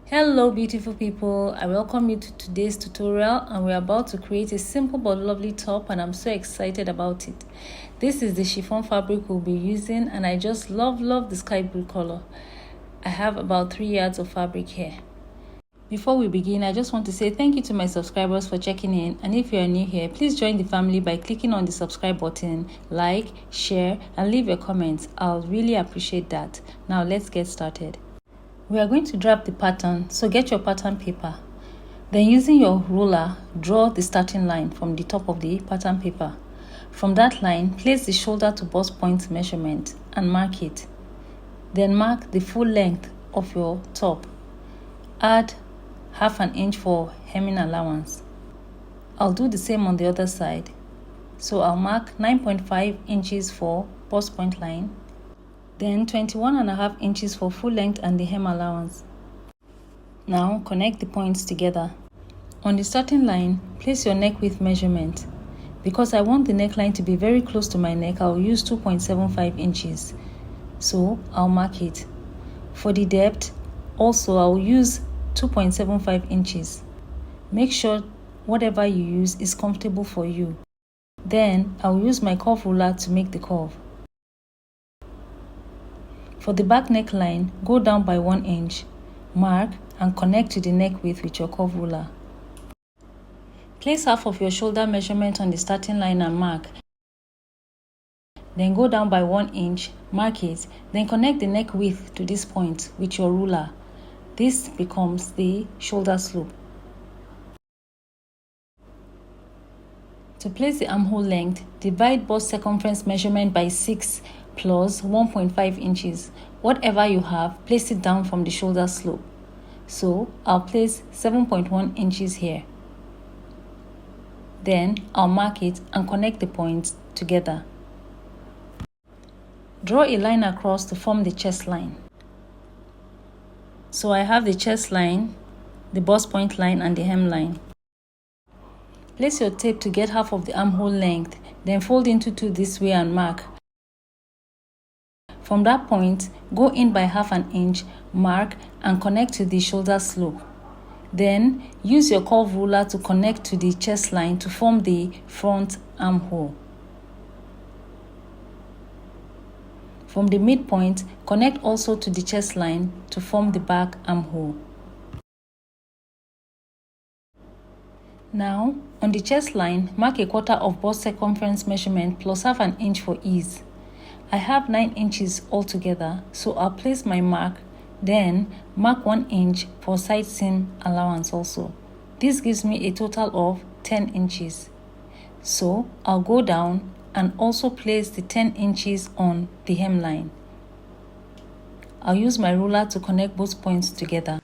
Hello beautiful people, I welcome you to today's tutorial and we're about to create a simple but lovely top and I'm so excited about it. This is the chiffon fabric we'll be using and I just love the sky blue color. I have about 3 yards of fabric here. Before we begin, I just want to say thank you to my subscribers for checking in, and if you are new here, please join the family by clicking on the subscribe button, like, share and leave your comments. I'll really appreciate that. Now let's get started. We are going to draw the pattern, so get your pattern paper. Then using your ruler, draw the starting line from the top of the pattern paper. From that line, place the shoulder to bust point measurement and mark it. Then mark the full length of your top. Add ½ inch for hemming allowance. I'll do the same on the other side. So I'll mark 9.5 inches for bust point line. Then 21.5 inches for full length and the hem allowance. Now connect the points together. On the starting line, place your neck width measurement. Because I want the neckline to be very close to my neck, I'll use 2.75 inches. So I'll mark it. For the depth, also I'll use 2.75 inches. Make sure whatever you use is comfortable for you. Then I'll use my curve ruler to make the curve. For the back neckline, go down by 1 inch, mark and connect to the neck width with your curve ruler. Place half of your shoulder measurement on the starting line and mark. Then go down by 1 inch, mark it, then connect the neck width to this point with your ruler. This becomes the shoulder slope. To place the armhole length, divide bust circumference measurement by 6 plus 1.5 inches. Whatever you have, place it down from the shoulder slope. So I'll place 7.1 inches here. Then I'll mark it and connect the points together. Draw a line across to form the chest line. So I have the chest line, the bust point line and the hem line. Place your tape to get half of the armhole length, then fold into 2 this way and mark. From that point, go in by ½ inch, mark and connect to the shoulder slope. Then use your curve ruler to connect to the chest line to form the front armhole. From the midpoint, connect also to the chest line to form the back armhole. Now, on the chest line, mark 1/4 of bust circumference measurement plus ½ inch for ease. I have 9 inches altogether, so I'll place my mark, then mark 1 inch for side seam allowance also. This gives me a total of 10 inches. So I'll go down and also place the 10 inches on the hemline. I'll use my ruler to connect both points together.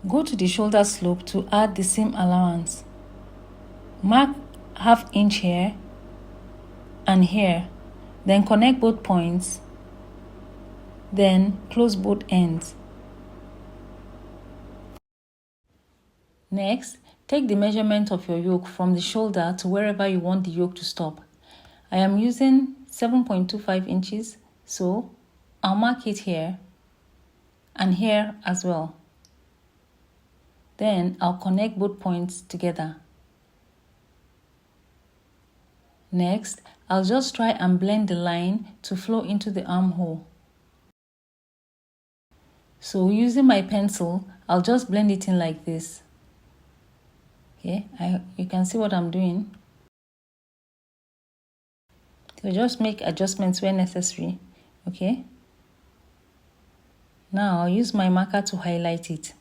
Go to the shoulder slope to add the seam allowance. Mark ½ inch here and here, then connect both points, then close both ends. Next, take the measurement of your yoke from the shoulder to wherever you want the yoke to stop. I am using 7.25 inches, so I'll mark it here and here as well. Then I'll connect both points together. Next, I'll just try and blend the line to flow into the armhole. So using my pencil, I'll just blend it in like this. Okay, you can see what I'm doing. So just make adjustments where necessary. Okay. Now I'll use my marker to highlight it.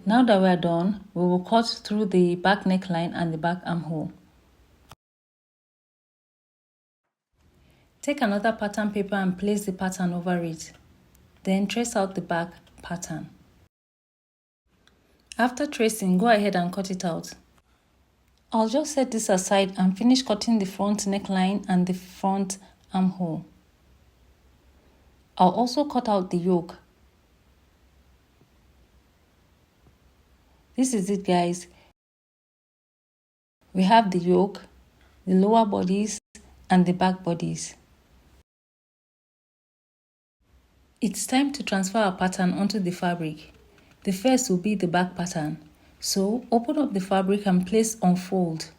Now that we're done, we will cut through the back neckline and the back armhole. Take another pattern paper and place the pattern over it. Then trace out the back pattern. After tracing, go ahead and cut it out. I'll just set this aside and finish cutting the front neckline and the front armhole. I'll also cut out the yoke. This is it, guys. We have the yoke, the lower bodice and the back bodice. It's time to transfer our pattern onto the fabric. The first will be the back pattern. So open up the fabric and place unfold.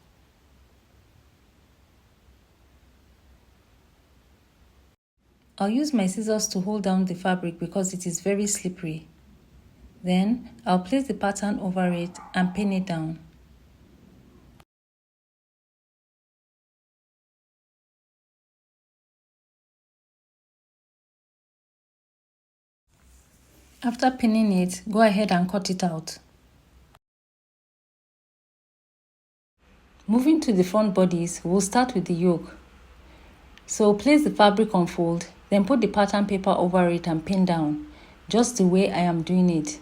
I'll use my scissors to hold down the fabric because it is very slippery. Then I'll place the pattern over it and pin it down. After pinning it, go ahead and cut it out. Moving to the front bodice, we'll start with the yoke. So place the fabric on fold, then put the pattern paper over it and pin down, just the way I am doing it.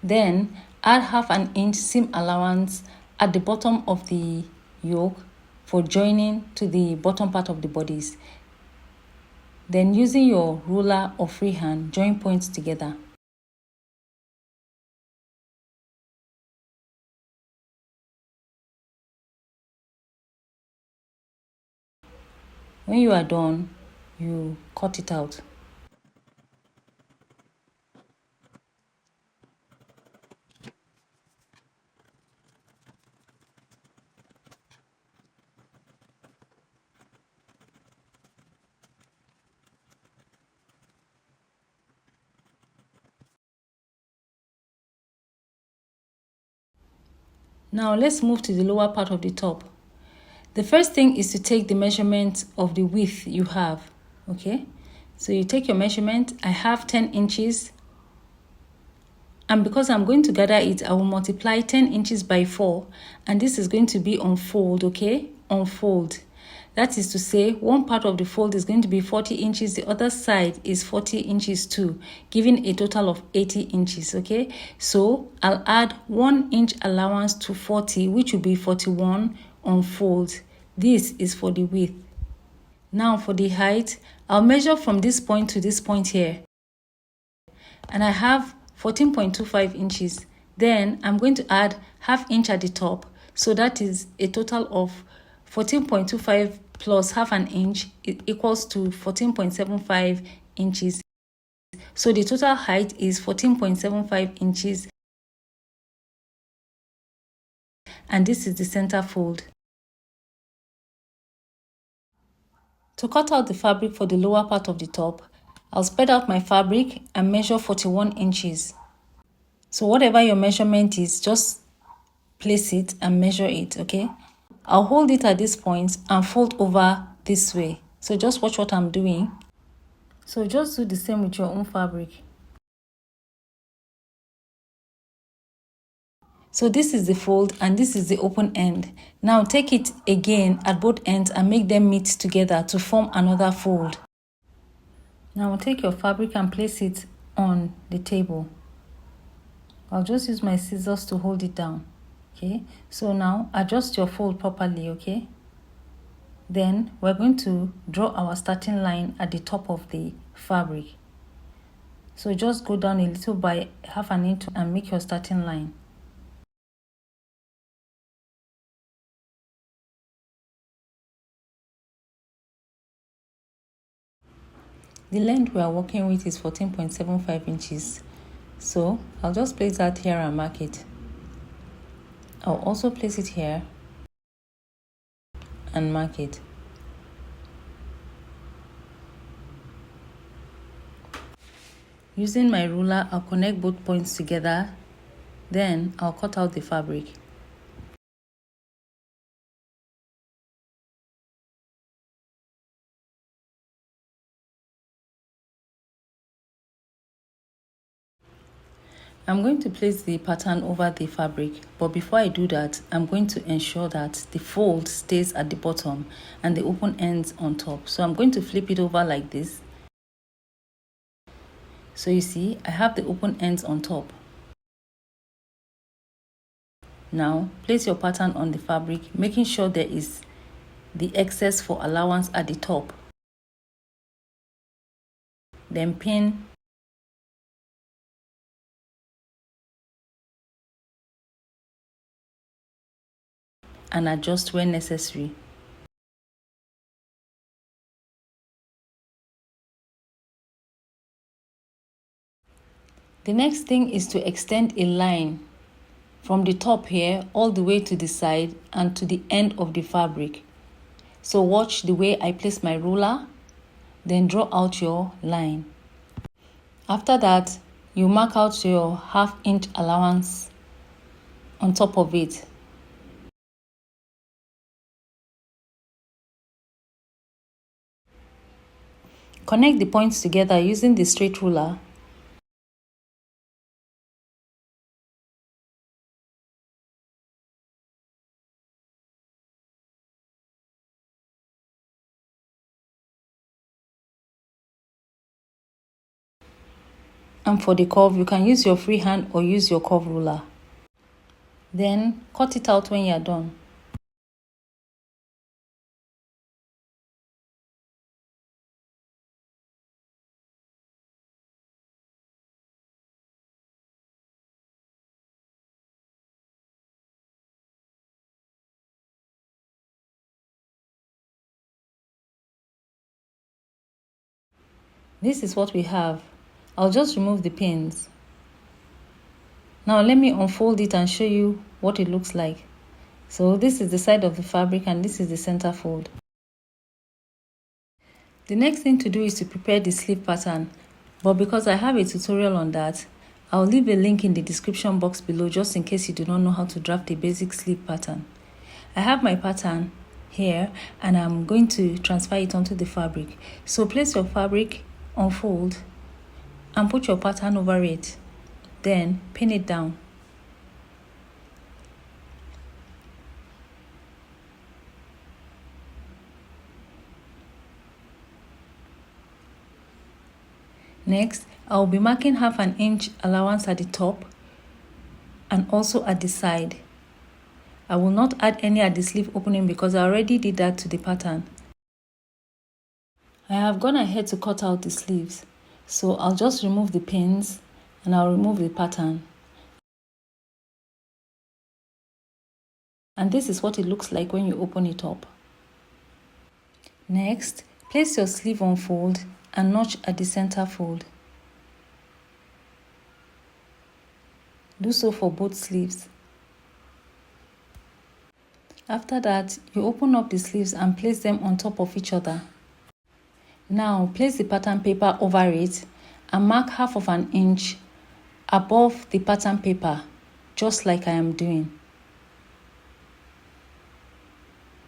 Then add half an inch seam allowance at the bottom of the yoke for joining to the bottom part of the bodice. Then using your ruler or freehand, join points together. When you are done, you cut it out. Now let's move to the lower part of the top. The first thing is to take the measurement of the width you have, okay? So you take your measurement. I have 10 inches. And because I'm going to gather it, I will multiply 10 inches by 4. And this is going to be on fold, okay? On fold. That is to say, one part of the fold is going to be 40 inches. The other side is 40 inches too, giving a total of 80 inches, okay? So I'll add 1 inch allowance to 40, which will be 41 on fold. This is for the width. Now for the height, I'll measure from this point to this point here. And I have 14.25 inches. Then I'm going to add half inch at the top. So that is a total of 14.25 plus half an inch equals to 14.75 inches. So the total height is 14.75 inches. And this is the center fold. To cut out the fabric for the lower part of the top, I'll spread out my fabric and measure 41 inches. So whatever your measurement is, just place it and measure it, okay? I'll hold it at this point and fold over this way. So just watch what I'm doing. So just do the same with your own fabric. So this is the fold and this is the open end. Now take it again at both ends and make them meet together to form another fold. Now take your fabric and place it on the table. I'll just use my scissors to hold it down. Okay, so now adjust your fold properly, okay? Then we're going to draw our starting line at the top of the fabric. So just go down a little by half an inch and make your starting line. The length we are working with is 14.75 inches. So I'll just place that here and mark it. I'll also place it here and mark it. Using my ruler, I'll connect both points together. Then I'll cut out the fabric. I'm going to place the pattern over the fabric, but before I do that, I'm going to ensure that the fold stays at the bottom and the open ends on top. So I'm going to flip it over like this. So you see, I have the open ends on top. Now, place your pattern on the fabric, making sure there is the excess for allowance at the top. Then pin. and adjust when necessary. The next thing is to extend a line from the top here all the way to the side and to the end of the fabric. So watch the way I place my ruler, then draw out your line. After that, you mark out your 1/2 inch allowance on top of it. Connect the points together using the straight ruler. And for the curve, you can use your free hand or use your curve ruler. Then cut it out when you are done. This is what we have. I'll just remove the pins. Now let me unfold it and show you what it looks like. So this is the side of the fabric and this is the center fold. The next thing to do is to prepare the sleeve pattern, but because I have a tutorial on that, I'll leave a link in the description box below just in case you do not know how to draft a basic sleeve pattern. I have my pattern here and I'm going to transfer it onto the fabric. So place your fabric, unfold, and put your pattern over it. Then pin it down. Next, I'll be marking 1/2 inch allowance at the top and also at the side. I will not add any at the sleeve opening because I already did that to the pattern. I have gone ahead to cut out the sleeves, so I'll just remove the pins and I'll remove the pattern. And this is what it looks like when you open it up. Next, place your sleeve on fold and notch at the center fold. Do so for both sleeves. After that, you open up the sleeves and place them on top of each other. Now, place the pattern paper over it and mark 1/2 inch above the pattern paper, just like I am doing.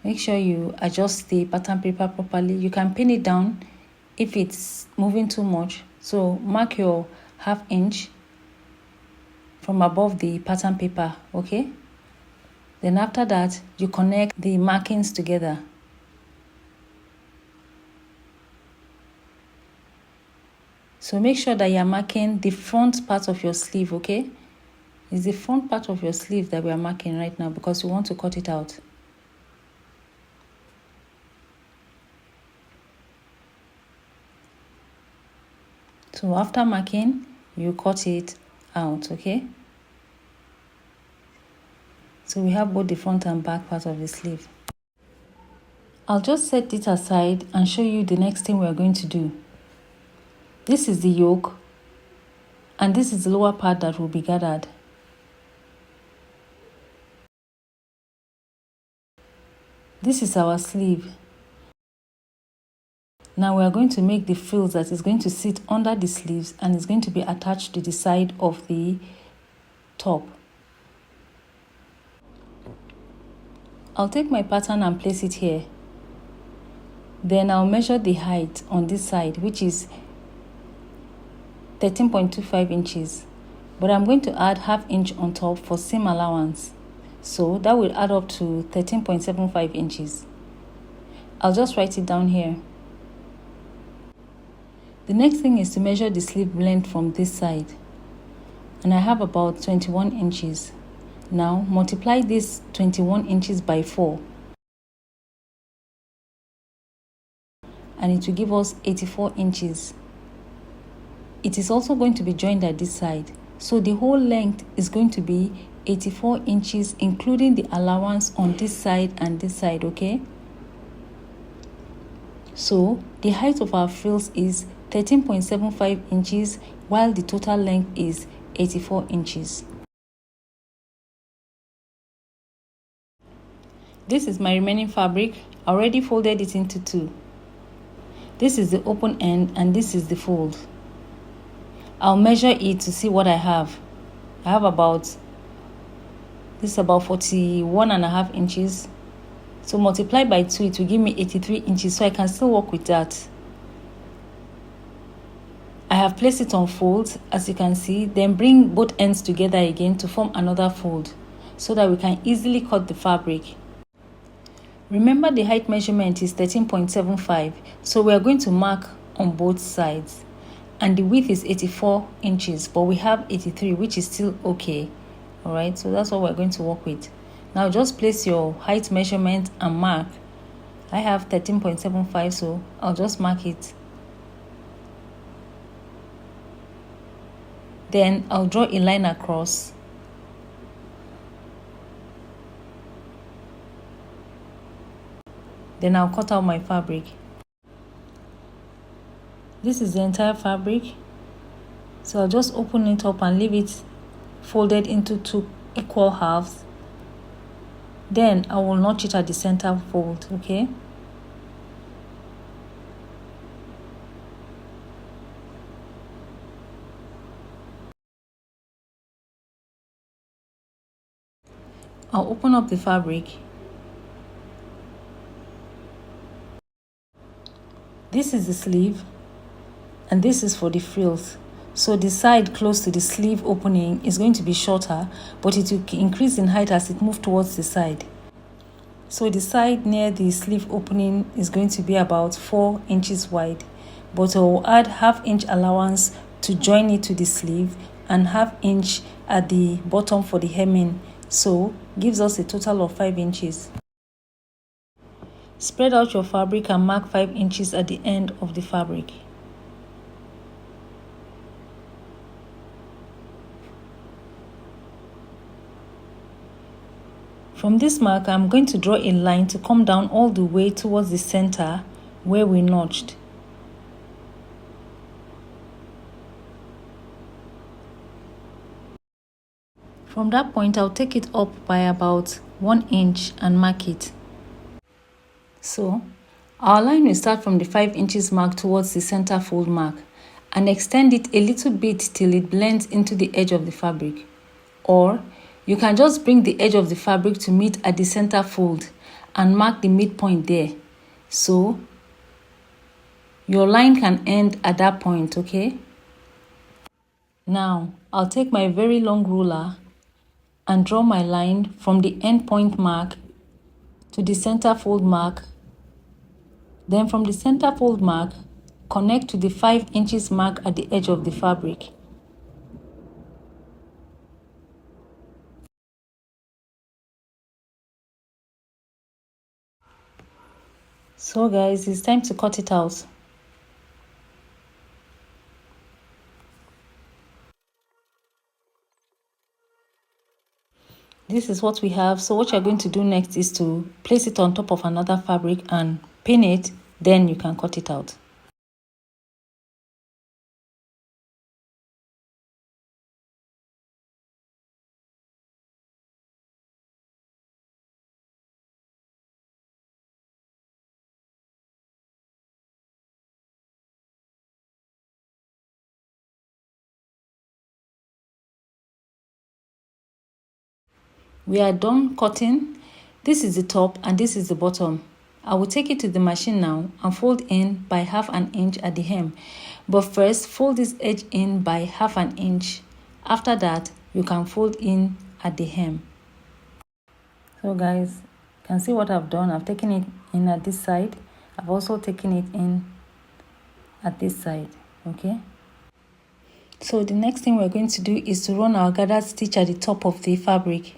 Make sure you adjust the pattern paper properly. You can pin it down if it's moving too much. So mark your 1/2 inch from above the pattern paper, okay? Then after that, you connect the markings together. So make sure that you're marking the front part of your sleeve, okay? It's the front part of your sleeve that we are marking right now because we want to cut it out. So after marking, you cut it out, okay? So we have both the front and back part of the sleeve. I'll just set it aside and show you the next thing we're going to do. This is the yoke, and this is the lower part that will be gathered. This is our sleeve. Now we are going to make the frills that is going to sit under the sleeves and is going to be attached to the side of the top. I'll take my pattern and place it here. Then I'll measure the height on this side, which is 13.25 inches. But I'm going to add 1/2 inch on top for seam allowance. So that will add up to 13.75 inches. I'll just write it down here. The next thing is to measure the sleeve length from this side. And I have about 21 inches. Now multiply this 21 inches by 4. And it will give us 84 inches. It is also going to be joined at this side. So the whole length is going to be 84 inches, including the allowance on this side and this side, okay? So the height of our frills is 13.75 inches, while the total length is 84 inches. This is my remaining fabric. I already folded it into two. This is the open end and this is the fold. I'll measure it to see what I have. I have this is about 41.5 inches. So multiply by 2, it will give me 83 inches. So I can still work with that. I have placed it on folds, as you can see. Then bring both ends together again to form another fold so that we can easily cut the fabric. Remember, the height measurement is 13.75. So we are going to mark on both sides. And the width is 84 inches, but we have 83, which is still okay. All right, so that's what we're going to work with. Now just place your height measurement and mark. I have 13.75, so I'll just mark it. Then I'll draw a line across. Then I'll cut out my fabric. This is the entire fabric. So I'll just open it up and leave it folded into two equal halves. Then I will notch it at the center fold, okay? I'll open up the fabric. This is the sleeve, and this is for the frills. So the side close to the sleeve opening is going to be shorter, but it will increase in height as it moves towards the side. So the side near the sleeve opening is going to be about 4 inches wide, but I will add ½ inch allowance to join it to the sleeve and ½ inch at the bottom for the hemming. So gives us a total of 5 inches. Spread out your fabric and mark 5 inches at the end of the fabric. From this mark, I'm going to draw a line to come down all the way towards the center where we notched. From that point, I'll take it up by about 1 inch and mark it. So our line will start from the 5 inches mark towards the center fold mark and extend it a little bit till it blends into the edge of the fabric. Or you can just bring the edge of the fabric to meet at the center fold and mark the midpoint there. So your line can end at that point, okay? Now I'll take my very long ruler and draw my line from the end point mark to the center fold mark. Then from the center fold mark, connect to the 5 inches mark at the edge of the fabric. So guys, it's time to cut it out. This is what we have. So what you're going to do next is to place it on top of another fabric and pin it, then you can cut it out. We are done cutting. This is the top and this is the bottom. I will take it to the machine now and fold in by ½ an inch at the hem. But first, fold this edge in by ½ an inch. After that, you can fold in at the hem. So guys, you can see what I've done. I've taken it in at this side. I've also taken it in at this side, okay? So the next thing we're going to do is to run our gathered stitch at the top of the fabric.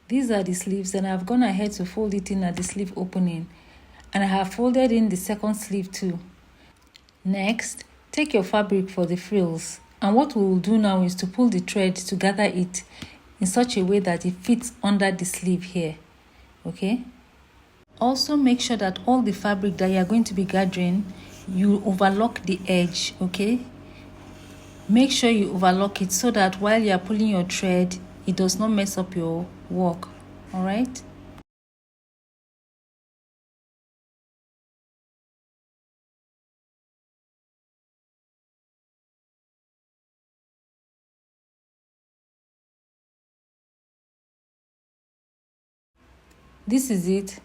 These are the sleeves, and I've gone ahead to fold it in at the sleeve opening, and I have folded in the second sleeve too. Next, take your fabric for the frills And what we will do now is to pull the thread to gather it in such a way that it fits under the sleeve here. Okay. Also make sure that all the fabric that you are going to be gathering, you overlock the edge. Okay. Make sure you overlock it so that while you are pulling your thread, it does not mess up your work. All right. This is it.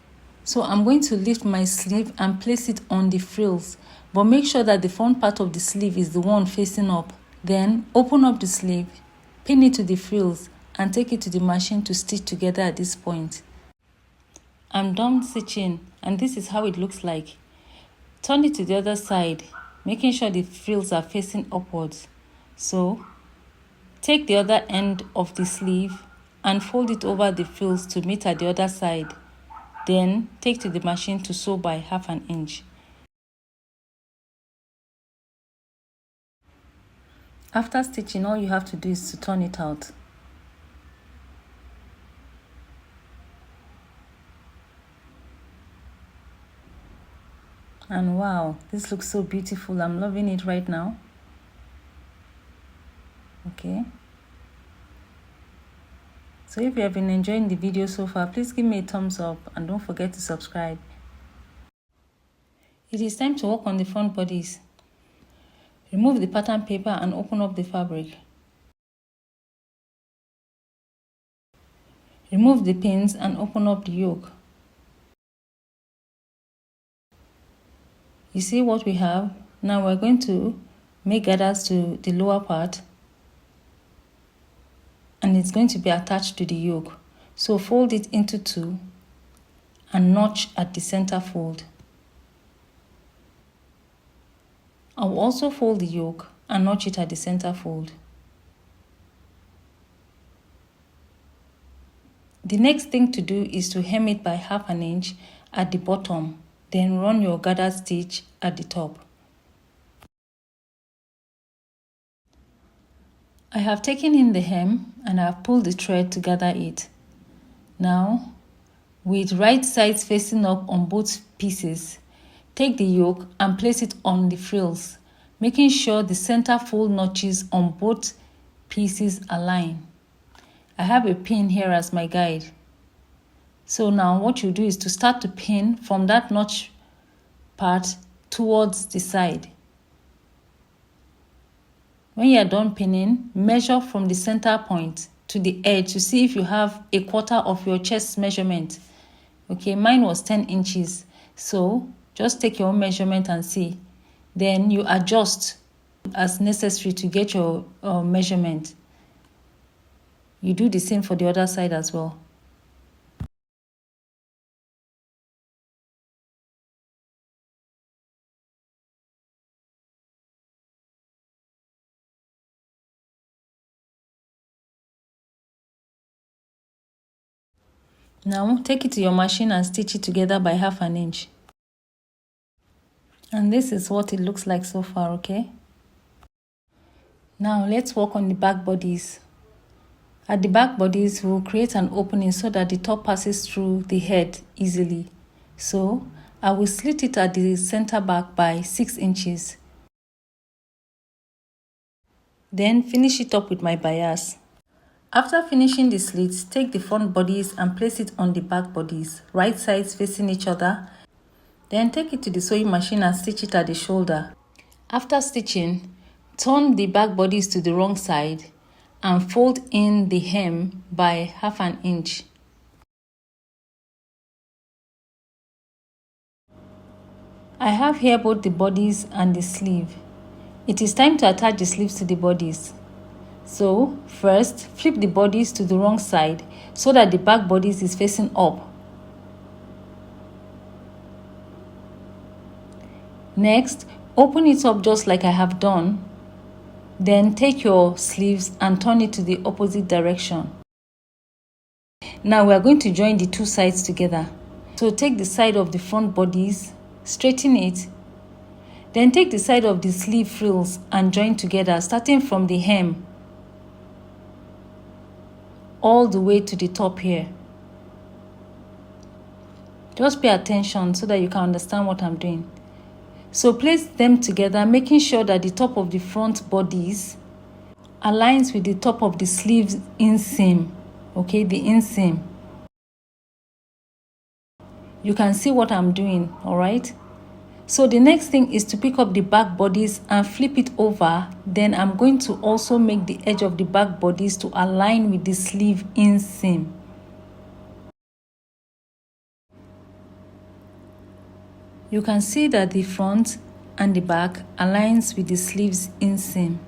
So I'm going to lift my sleeve and place it on the frills, but make sure that the front part of the sleeve is the one facing up. Then open up the sleeve, pin it to the frills, and take it to the machine to stitch together at this point. I'm done stitching, and this is how it looks like. Turn it to the other side, making sure the frills are facing upwards. So take the other end of the sleeve and fold it over the frills to meet at the other side. Then take to the machine to sew by 1/2 inch. After stitching, all you have to do is to turn it out. And wow, this looks so beautiful. I'm loving it right now. Okay. So if you have been enjoying the video so far, please give me a thumbs up and don't forget to subscribe. It is time to work on the front bodice. Remove the pattern paper and open up the fabric. Remove the pins and open up the yoke. You see what we have? Now we're going to make gathers to the lower part, and it's going to be attached to the yoke. So fold it into 2 and notch at the center fold. I will also fold the yoke and notch it at the center fold. The next thing to do is to hem it by 1/2 inch at the bottom, then run your gather stitch at the top. I have taken in the hem and I have pulled the thread to gather it. Now, with right sides facing up on both pieces, take the yoke and place it on the frills, making sure the center fold notches on both pieces align. I have a pin here as my guide. So now what you do is to start to pin from that notch part towards the side. When you are done pinning, measure from the center point to the edge to see if you have 1/4 of your chest measurement. Okay, mine was 10 inches. So just take your own measurement and see. Then you adjust as necessary to get your measurement. You do the same for the other side as well. Now take it to your machine and stitch it together by 1/2 inch. And this is what it looks like so far, okay? Now let's work on the back bodies. At the back bodies, we'll create an opening so that the top passes through the head easily. So I will slit it at the center back by 6 inches. Then finish it up with my bias. After finishing the slits, take the front bodies and place it on the back bodies, right sides facing each other. Then take it to the sewing machine and stitch it at the shoulder. After stitching, turn the back bodies to the wrong side and fold in the hem by 1/2 inch. I have here both the bodies and the sleeve. It is time to attach the sleeves to the bodies. So first, flip the bodies to the wrong side so that the back bodies is facing up. Next, open it up just like I have done. Then take your sleeves and turn it to the opposite direction. Now we are going to join the 2 sides together. So take the side of the front bodies, straighten it, Then take the side of the sleeve frills and join together, starting from the hem all the way to the top here. Just pay attention so that you can understand what I'm doing. So place them together, making sure that the top of the front bodice aligns with the top of the sleeves inseam. Okay, the inseam. You can see what I'm doing, all right? So the next thing is to pick up the back bodice and flip it over. Then I'm going to also make the edge of the back bodice to align with the sleeve inseam. You can see that the front and the back aligns with the sleeves inseam.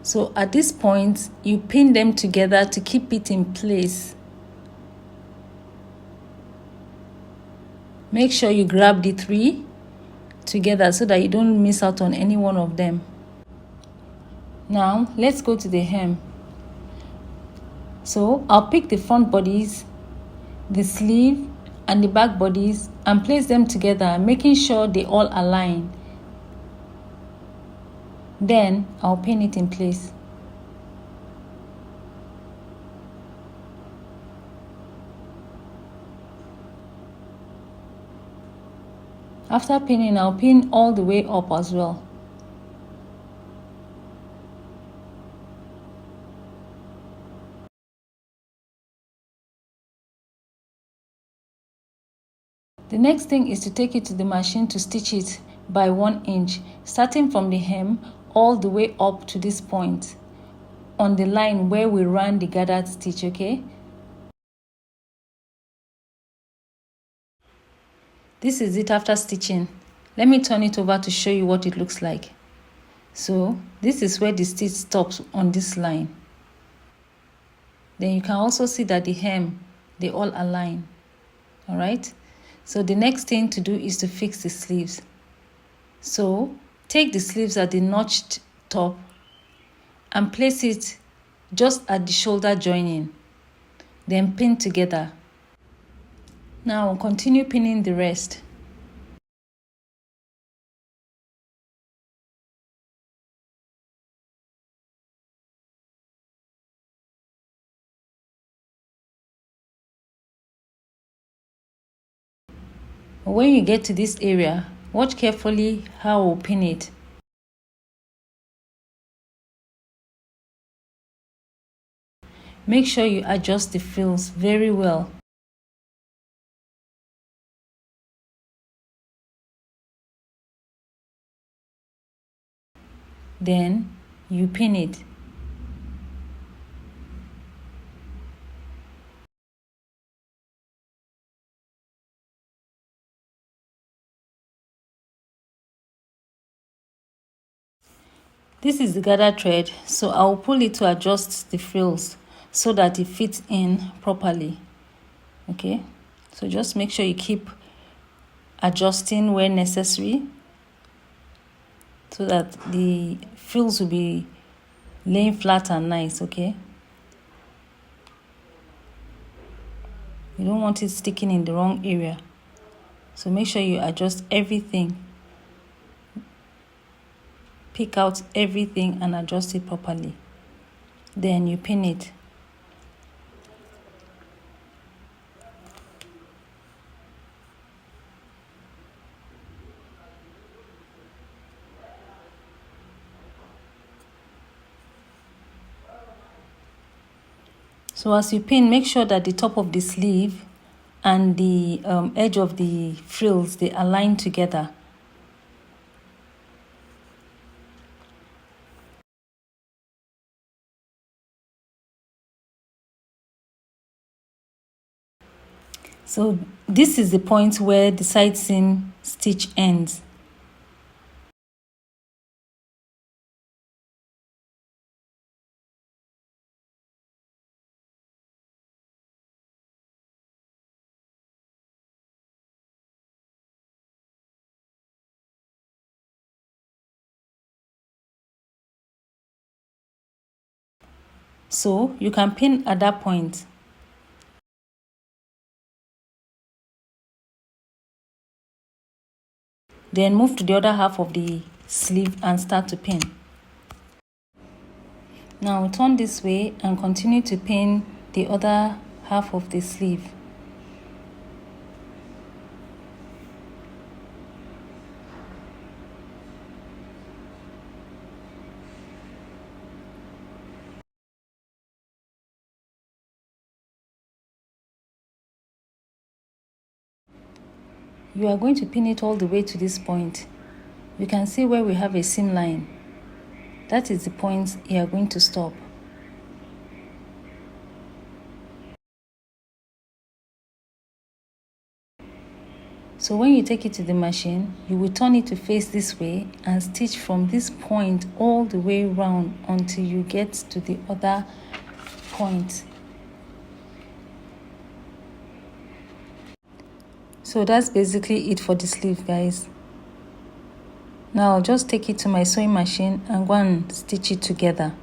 So at this point, you pin them together to keep it in place. Make sure you grab the 3 together so that you don't miss out on any one of them. Now, let's go to the hem. So I'll pick the front bodies, the sleeve, and the back bodies and place them together, making sure they all align. Then I'll pin it in place. After pinning, I'll pin all the way up as well. The next thing is to take it to the machine to stitch it by 1 inch, starting from the hem all the way up to this point on the line where we ran the gathered stitch, okay? This is it after stitching. Let me turn it over to show you what it looks like. So this is where the stitch stops on this line. Then you can also see that the hem, they all align, all right? So the next thing to do is to fix the sleeves. So take the sleeves at the notched top and place it just at the shoulder joining, then pin together. Now continue pinning the rest. When you get to this area, watch carefully how we'll pin it. Make sure you adjust the frills very well. Then you pin it. This is the gather thread, so I'll pull it to adjust the frills so that it fits in properly. Okay, so just make sure you keep adjusting where necessary so that the frills will be laying flat and nice, okay? You don't want it sticking in the wrong area. So make sure you adjust everything. Pick out everything and adjust it properly. Then you pin it. So as you pin, make sure that the top of the sleeve and the edge of the frills, they align together. So this is the point where the side seam stitch ends. So you can pin at that point. Then move to the other half of the sleeve and start to pin. Now turn this way and continue to pin the other half of the sleeve. You are going to pin it all the way to this point. You can see where we have a seam line. That is the point you are going to stop. So when you take it to the machine, you will turn it to face this way and stitch from this point all the way around until you get to the other point. So that's basically it for the sleeve, guys. Now I'll just take it to my sewing machine and go and stitch it together.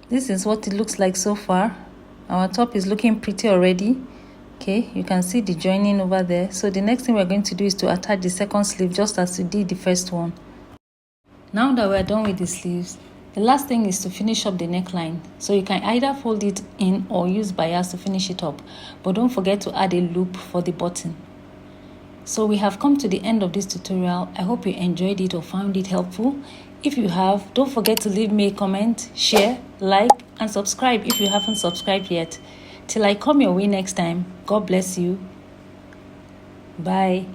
This is what it looks like so far. Our top is looking pretty already. Okay, you can see the joining over there. So the next thing we're going to do is to attach the second sleeve just as we did the first one. Now that we're done with the sleeves, the last thing is to finish up the neckline. So you can either fold it in or use bias to finish it up. But don't forget to add a loop for the button. So we have come to the end of this tutorial. I hope you enjoyed it or found it helpful. If you have, don't forget to leave me a comment, share, like, and subscribe if you haven't subscribed yet. Till I come your way next time, God bless you. Bye.